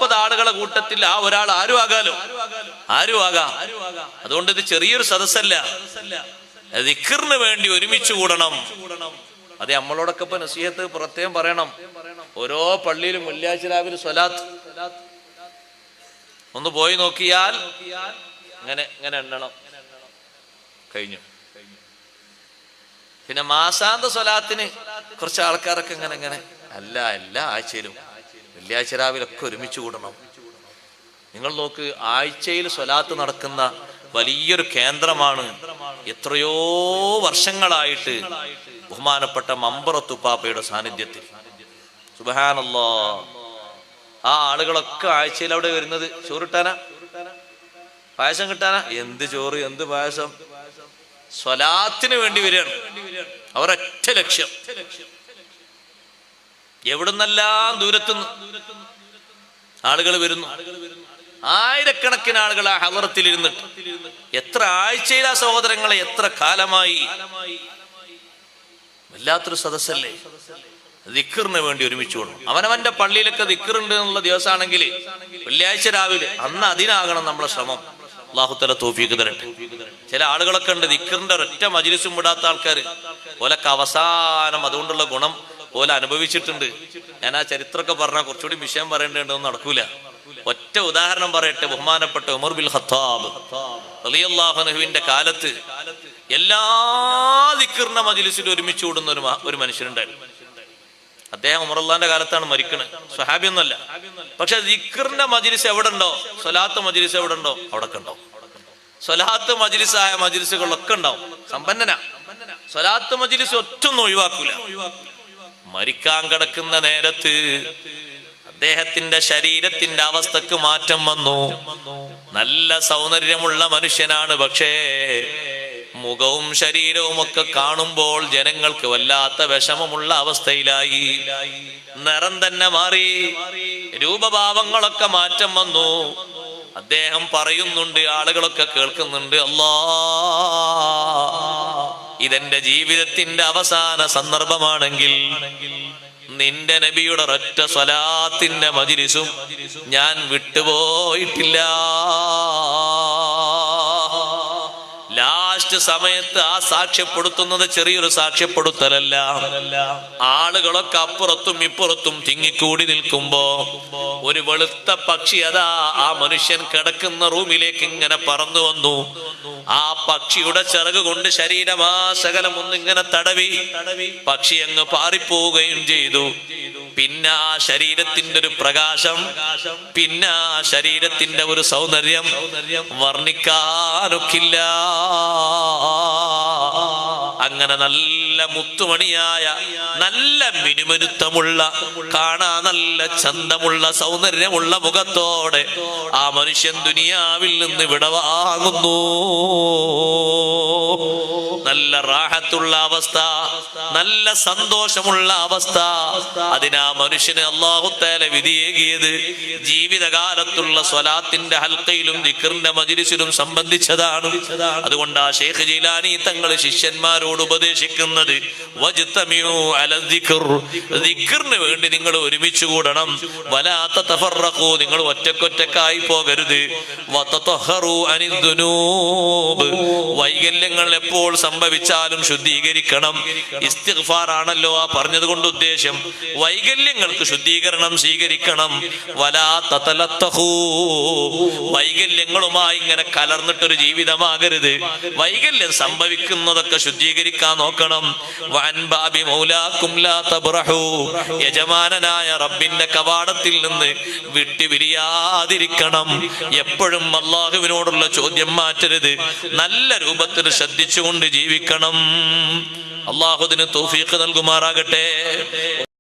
30 ആളുകളെ കൂട്ടത്തിൽ ആ ഒരാൾ ആരും ആകാലോ, ആരും ആകാം. അതുകൊണ്ട് ഇത് ചെറിയൊരു സദസ്സല്ല. ദിക്റിന് വേണ്ടി ഒരുമിച്ച് കൂടണം. അതെ, നമ്മളോടൊക്കെ ഇപ്പൊ നസീഹത്ത് പ്രത്യേകം പറയണം. ഓരോ പള്ളിയിലും വെള്ളിയാഴ്ച രാവിലെ സ്വലാത്ത് ഒന്ന് പോയി നോക്കിയാൽ ഇങ്ങനെ ഇങ്ങനെ എണ്ണണം. കഴിഞ്ഞു. പിന്നെ മാസാന്ത സ്വലാത്തിന് കുറച്ച് ആൾക്കാരൊക്കെ ഇങ്ങനെ ഇങ്ങനെ അല്ല, എല്ലാ ആഴ്ചയിലും വെള്ളിയാഴ്ച രാവിലെ ഒക്കെ ഒരുമിച്ച് കൂടണം. നിങ്ങൾ നോക്ക്, ആഴ്ചയിൽ സ്വലാത്ത് നടക്കുന്ന വലിയൊരു കേന്ദ്രമാണ്. എത്രയോ വർഷങ്ങളായിട്ട് ബഹുമാനപ്പെട്ട മമ്പറത്തുപ്പാപ്പയുടെ സാന്നിധ്യത്തിൽ. സുബ്ഹാനല്ലാഹ്, ആ ആളുകളൊക്കെ ആഴ്ചയിൽ അവിടെ വരുന്നത് ചോറിട്ടാനാ, പായസം കിട്ടാനാ? എന്ത് ചോറ്, എന്ത് പായസം? സ്വലാത്തിന് വേണ്ടി വരികയാണ്. അവരൊറ്റ ലക്ഷ്യം. എവിടുന്നെല്ലാം ദൂരത്തുനിന്ന് ആളുകൾ വരുന്നു. ആയിരക്കണക്കിന് ആളുകൾ ആ ഹളറത്തിൽ ഇരുന്നിട്ട് എത്ര ആഴ്ചയിലാ സഹോദരങ്ങളെ, എത്ര കാലമായി. വല്ലാത്തൊരു സദസ്സല്ലേ. ദിക്റിന് വേണ്ടി ഒരുമിച്ച് കൂടണം. അവനവന്റെ പള്ളിയിലൊക്കെ ദിക്റുണ്ട് എന്നുള്ള ദിവസമാണെങ്കിൽ വെള്ളിയാഴ്ച രാവിലെ അന്ന് അതിനാകണം നമ്മളെ ശ്രമം. അല്ലാഹു തആല തൗഫീഖ് തരട്ടെ. ചില ആളുകളൊക്കെ ഉണ്ട് ദിക്റിന്റെ ഒരൊറ്റ മജ്‌ലിസും വിടാത്ത ആൾക്കാർ. ഓലൊക്കെ അവസാനം അതുകൊണ്ടുള്ള ഗുണം ഓല അനുഭവിച്ചിട്ടുണ്ട്. ഞാൻ ആ ചരിത്രമൊക്കെ പറഞ്ഞാൽ കുറച്ചുകൂടി വിഷയം പറയേണ്ടതൊന്നും നടക്കൂല. ഒറ്റ ഉദാഹരണം പറയട്ടെ. ബഹുമാനപ്പെട്ട ഉമർ ബിൻ ഖത്താബ് റളിയല്ലാഹു അൻഹുവിന്റെ കാലത്ത് എല്ലാ ദിക്റിന്റെ മജ്‌ലിസിലും ഒരുമിച്ച് കൂടുന്ന ഒരു മനുഷ്യനുണ്ടായിരുന്നു. അദ്ദേഹം ഉമറുള്ളാന്റെ കാലത്താണ് മരിക്കുന്നത്. സ്വഹാബിയൊന്നുമല്ല. പക്ഷെ ദിക്റിന്റെ മജ്‌ലിസ് എവിടെ ഉണ്ടോ, സ്വലാത്ത് മജ്‌ലിസ് എവിടെ ഉണ്ടോ അവിടെ ഉണ്ടോ. സ്വലാത്ത് മജ്‌ലിസായ മജ്‌ലിസുകളൊക്കെ ഉണ്ടാവും. സമ്പന്നനാ. സ്വലാത്ത് മജ്‌ലിസ് ഒറ്റൊന്നും ഒഴിവാക്കൂല. മരിക്കാൻ കിടക്കുന്ന നേരത്ത് അദ്ദേഹത്തിന്റെ ശരീരത്തിന്റെ അവസ്ഥക്ക് മാറ്റം വന്നു. നല്ല സൗന്ദര്യമുള്ള മനുഷ്യനാണ്. പക്ഷേ മുഖവും ശരീരവും ഒക്കെ കാണുമ്പോൾ ജനങ്ങൾക്ക് വല്ലാത്ത വിഷമമുള്ള അവസ്ഥയിലായി. നിറം തന്നെ മാറി, രൂപഭാവങ്ങളൊക്കെ മാറ്റം വന്നു. അദ്ദേഹം പറയുന്നുണ്ട്, ആളുകളൊക്കെ കേൾക്കുന്നുണ്ട്, അല്ലാഹ്, ഇതെന്റെ ജീവിതത്തിന്റെ അവസാന സന്ദർഭമാണെങ്കിൽ നിന്റെ നബിയുടെ ഒരൊറ്റ സ്വലാത്തിന്റെ മജ്‌ലിസും ഞാൻ വിട്ടുപോയിട്ടില്ല. ലാസ്റ്റ് സമയത്ത് ആ സാക്ഷ്യപ്പെടുത്തുന്നത് ചെറിയൊരു സാക്ഷ്യപ്പെടുത്തലല്ല. ആളുകളൊക്കെ അപ്പുറത്തും ഇപ്പുറത്തും തിങ്ങിക്കൂടി നിൽക്കുമ്പോ ഒരു വെളുത്ത പക്ഷി അതാ ആ മനുഷ്യൻ കിടക്കുന്ന റൂമിലേക്ക് ഇങ്ങനെ പറന്നു വന്നു. ആ പക്ഷിയുടെ ചിറക് കൊണ്ട് ശരീരമാശകലം ഒന്നിങ്ങനെ തടവി പക്ഷി അങ്ങ് പാറിപ്പോവുകയും ചെയ്തു. പിന്നെ ആ ശരീരത്തിന്റെ ഒരു പ്രകാശം, പിന്നെ ആ ശരീരത്തിന്റെ ഒരു സൗന്ദര്യം വർണ്ണിക്കാനൊക്കില്ല. അങ്ങനെ നല്ല മുത്തുമണിയായ, നല്ല മിനുമിനുത്തമുള്ള, കാണാൻ നല്ല ചന്തമുള്ള, സൗന്ദര്യമുള്ള മുഖത്തോടെ ആ മനുഷ്യൻ ദുനിയാവിൽ നിന്ന് വിടവാങ്ങുന്നു. നല്ല റാഹത്തുള്ള അവസ്ഥ, നല്ല സന്തോഷമുള്ള അവസ്ഥ. അതിനാ മനുഷ്യന് അല്ലാഹു തആല വിധിയേകിയത് ജീവിതകാലത്തുള്ള സ്വലാത്തിന്റെ ഹൽഖയിലും ദിക്റിന്റെ മജ്‌ലിസിലും സംബന്ധിച്ചതാണ്. അതുകൊണ്ട് ആ ശൈഖ് ജീലാനി തങ്ങൾ ശിഷ്യന്മാരോട് ഉപദേശിക്കുന്നത്, വജ്തമിഉ അല ദിക്ർ, ദിക്റിന് വേണ്ടി നിങ്ങൾ ഒരുമിച്ച് കൂടണം. വലാ തതഫറഖു, നിങ്ങൾ ഒറ്റക്കൊറ്റക്കായി പോകരുത്. വതതഹറു അനിൽ ദുനൂബ്, വൈകല്യങ്ങൾ എപ്പോൾ സംഭവിച്ചാലും ശുദ്ധീകരിക്കണം. ഇസ്തിഗ്ഫാർ ആണല്ലോ ആ പറഞ്ഞത് കൊണ്ട് ഉദ്ദേശം. വൈകല്യങ്ങൾക്ക് ശുദ്ധീകരണം സ്വീകരിക്കണം. വലാ തതലത്തഖു, വൈകല്യങ്ങളുമായി ഇങ്ങനെ കലർന്നിട്ടൊരു ജീവിതമാകരുത്. വൈകല്യം സംഭവിക്കുന്നതൊക്കെ ശുദ്ധീകരിക്കാൻ നോക്കണം. വഅൻ ബാബി മൗലാക്കും ലാ തബ്റഹു, യജമാനനായ റബ്ബിന്റെ കവാടത്തിൽ നിന്ന് വിട്ടുപിരിയാതിരിക്കണം. എപ്പോഴും അല്ലാഹുവിനോടുള്ള ചോദ്യം മാറ്റരുത്. നല്ല രൂപത്തിൽ ശ്രദ്ധിച്ചുകൊണ്ട് ജീവിക്കണം. അല്ലാഹു ഇതിന് തൗഫീഖ് നൽകുമാറാകട്ടെ.